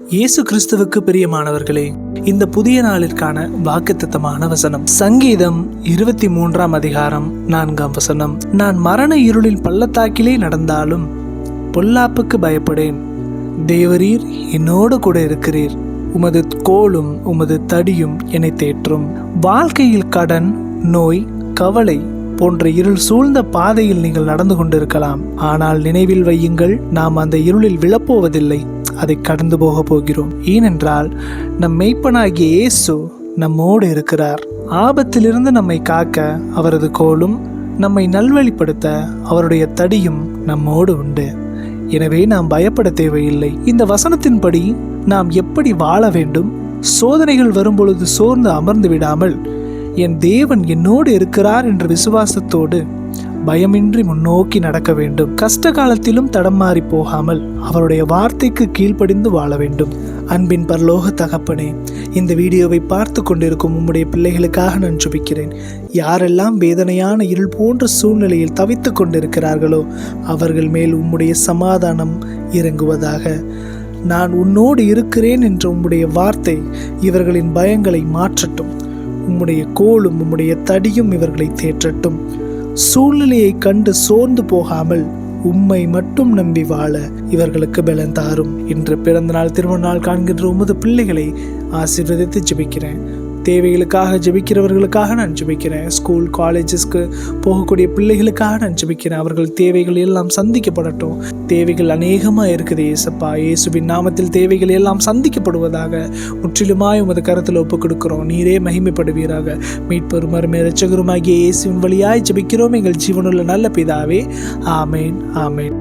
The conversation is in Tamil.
இயேசு கிறிஸ்துவுக்கு பிரியமானவர்களே, இந்த புதிய நாளிற்கான வாக்குத்தத்தமான வசனம் சங்கீதம் 23 அதிகாரம் 4 வசனம். நான் மரண இருளின் பள்ளத்தாக்கிலே நடந்தாலும் பொல்லாப்புக்கு பயப்படேன். தேவரீர் என்னோடு கூட இருக்கிறீர். உமது கோலும் உமது தடியும் என்னை தேற்றும். வாழ்க்கையில் கடன், நோய், கவலை போன்ற இருள் சூழ்ந்த பாதையில் நீங்கள் நடந்து கொண்டிருக்கலாம். ஆனால் நினைவில் வையுங்கள், நாம் அந்த இருளில் விழப்போவதில்லை, அதை கடந்து போக போகிறோம். ஏனென்றால் நம் மெய்ப்பனாகிய இயேசு நம்மோடு இருக்கிறார். ஆபத்திலிருந்து நம்மை காக்க அவரது கோலும், நம்மை நல்வழிப்படுத்த அவருடைய தடியும் நம்மோடு உண்டு. எனவே நாம் பயப்பட தேவையில்லை. இந்த வசனத்தின்படி நாம் எப்படி வாழ வேண்டும்? சோதனைகள் வரும்பொழுது சோர்ந்து அமர்ந்து விடாமல், என் தேவன் என்னோடு இருக்கிறார் என்ற விசுவாசத்தோடு பயமின்றி முன்னோக்கி நடக்க வேண்டும். கஷ்ட காலத்திலும் தடம் மாறி போகாமல் அவருடைய வார்த்தைக்கு கீழ்ப்படிந்து வாழ வேண்டும். அன்பின் பரலோக தகப்பனே, இந்த வீடியோவை பார்த்து கொண்டிருக்கும் உம்முடைய பிள்ளைகளுக்காக நான் ஜெபிக்கிறேன். யாரெல்லாம் வேதனையான இருள் போன்ற சூழ்நிலையில் தவித்து கொண்டிருக்கிறார்களோ அவர்கள் மேல் உம்முடைய சமாதானம் இறங்குவதாக. நான் உன்னோடு இருக்கிறேன் என்ற உம்முடைய வார்த்தை இவர்களின் பயங்களை மாற்றட்டும். உம்முடைய கோலும் உம்முடைய தடியும் இவர்களை தேற்றட்டும். சூழ்நிலையை கண்டு சோர்ந்து போகாமல் உம்மை மட்டும் நம்பி வாழ இவர்களுக்கு பலன் தாரும். இன்று பிறந்த நாள், திருமண நாள் காண்கின்ற உமது பிள்ளைகளை ஆசீர்வதித்து ஜெபிக்கிறேன். தேவைகளுக்காக ஜெபிக்கிறவர்களுக்காக நான் ஜெபிக்கிறேன். ஸ்கூல், காலேஜஸ்க்கு போகக்கூடிய பிள்ளைகளுக்காக நான் ஜெபிக்கிறேன். அவர்கள் தேவைகள் எல்லாம் சந்திக்கப்படட்டும். தேவைகள் அநேகமாக இருக்குது ஏசப்பா. இயேசுவின் நாமத்தில் தேவைகள் எல்லாம் சந்திக்கப்படுவதாக முற்றிலுமாய் உமது கரத்தில் ஒப்புக் கொடுக்கிறோம். நீரே மகிமைப்படுவீராக. மீட்பெரும் அருமை இரட்சகருமாகிய இயேசுவின் வழியாய் ஜெபிக்கிறோம் எங்கள் ஜீவனுள்ள நல்ல பிதாவே. ஆமேன், ஆமேன்.